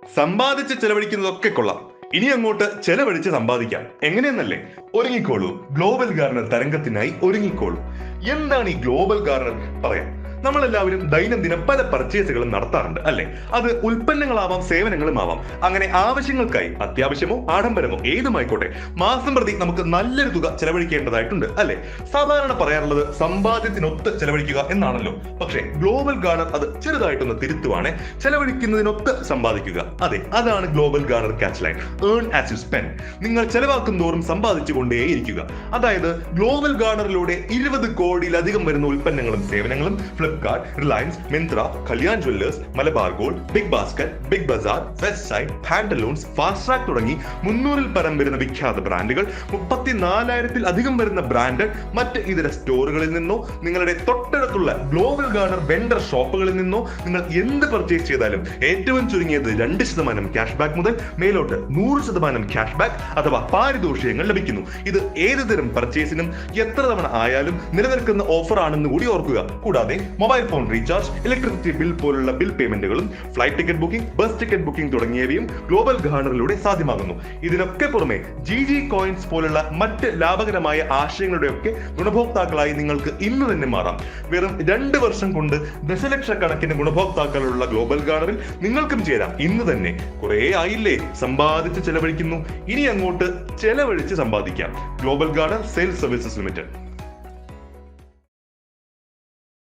സമ്പാദിച്ച് ചെലവഴിക്കുന്നതൊക്കെ കൊള്ളാം, ഇനി അങ്ങോട്ട് ചെലവഴിച്ച് സമ്പാദിക്കാം. എങ്ങനെയെന്നല്ലേ? ഒരുങ്ങിക്കോളൂ, ഗ്ലോബൽ ഗാർണർ തരംഗത്തിനായി ഒരുങ്ങിക്കോളൂ. എന്താണ് ഈ ഗ്ലോബൽ ഗാർണർ? പറയാം. നമ്മളെല്ലാവരും ദൈനംദിനം പല പർച്ചേസുകളും നടത്താറുണ്ട് അല്ലെ? അത് ഉൽപ്പന്നങ്ങളാവാം, സേവനങ്ങളുമാവാം. അങ്ങനെ ആവശ്യങ്ങൾക്കായി, അത്യാവശ്യമോ ആഡംബരമോ ഏതുമായിക്കോട്ടെ, മാസം പ്രതി നമുക്ക് നല്ലൊരു തുക ചെലവഴിക്കേണ്ടതായിട്ടുണ്ട് അല്ലെ? സാധാരണ പറയാറുള്ളത് സമ്പാദ്യത്തിനൊത്ത് ചെലവഴിക്കുക എന്നാണല്ലോ. പക്ഷേ ഗ്ലോബൽ ഗാർണർ അത് ചെറുതായിട്ടൊന്ന് തിരുത്തുവാണ്. ചെലവഴിക്കുന്നതിനൊത്ത് സമ്പാദിക്കുക. അതെ, അതാണ് Global Garner catch line. Earn as you spend. നിങ്ങൾ ചെലവാക്കും തോറും സമ്പാദിച്ചു കൊണ്ടേയിരിക്കുക. അതായത് ഗ്ലോബൽ ഗാർണറിലൂടെ 20 കോടിയിലധികം വരുന്ന ഉൽപ്പന്നങ്ങളും സേവനങ്ങളും Flipkart, Reliance, Myntra, Kalyan Jewellers, Malabar Gold, Big Basket, Big Bazaar, West Side, Pantaloons, Fast Track തുടങ്ങി 300-ൽ പരം വരുന്ന വിഖ്യാത ബ്രാൻഡുകൾ, 34,000-ൽ വരുന്ന ബ്രാൻഡഡ് മറ്റ് ഇതര സ്റ്റോറുകളിൽ നിന്നോ നിങ്ങളുടെ തൊട്ടടുത്തുള്ള ഗ്ലോബൽ ഗാർണർ വെണ്ടർ ഷോപ്പുകളിൽ നിന്നോ നിങ്ങൾ എന്ത് പർച്ചേസ് ചെയ്താലും ഏറ്റവും ചുരുങ്ങിയത് 2% ക്യാഷ് ബാക്ക് മുതൽ മേലോട്ട് 100% ക്യാഷ് ബാക്ക് അഥവാ പാരിതോഷികങ്ങൾ ലഭിക്കുന്നു. ഇത് ഏത് തരം പർച്ചേസിനും എത്ര തവണ ആയാലും നിലനിൽക്കുന്ന ഓഫർ ആണെന്ന് കൂടി ഓർക്കുക. കൂടാതെ mobile phone recharge, electricity bill പോലുള്ള ബിൽ പേയ്മെന്റുകളും, flight ticket booking, bus ticket booking തുടങ്ങിയവയും ഗ്ലോബൽ ഗാർണറിലൂടെ സാധ്യമാകുന്നു. ഇതിനൊക്കെ പുറമെ GG കോയിൻസ് പോലുള്ള മറ്റ് ലാഭകരമായ ആശയങ്ങളുടെയൊക്കെ ഗുണഭോക്താക്കളായി നിങ്ങൾക്ക് ഇന്ന് തന്നെ മാറാം. വെറും 2 വർഷം കൊണ്ട് ദശലക്ഷക്കണക്കിന് ഗുണഭോക്താക്കളുള്ള ഗ്ലോബൽ ഗാർണറിൽ നിങ്ങൾക്കും ചേരാം. ഇന്ന് തന്നെ. കുറേ ആയില്ലേ സമ്പാദിച്ച് ചെലവഴിക്കുന്നു, ഇനി അങ്ങോട്ട് ചെലവഴിച്ച് സമ്പാദിക്കാം. Global Garner Sales Services limited.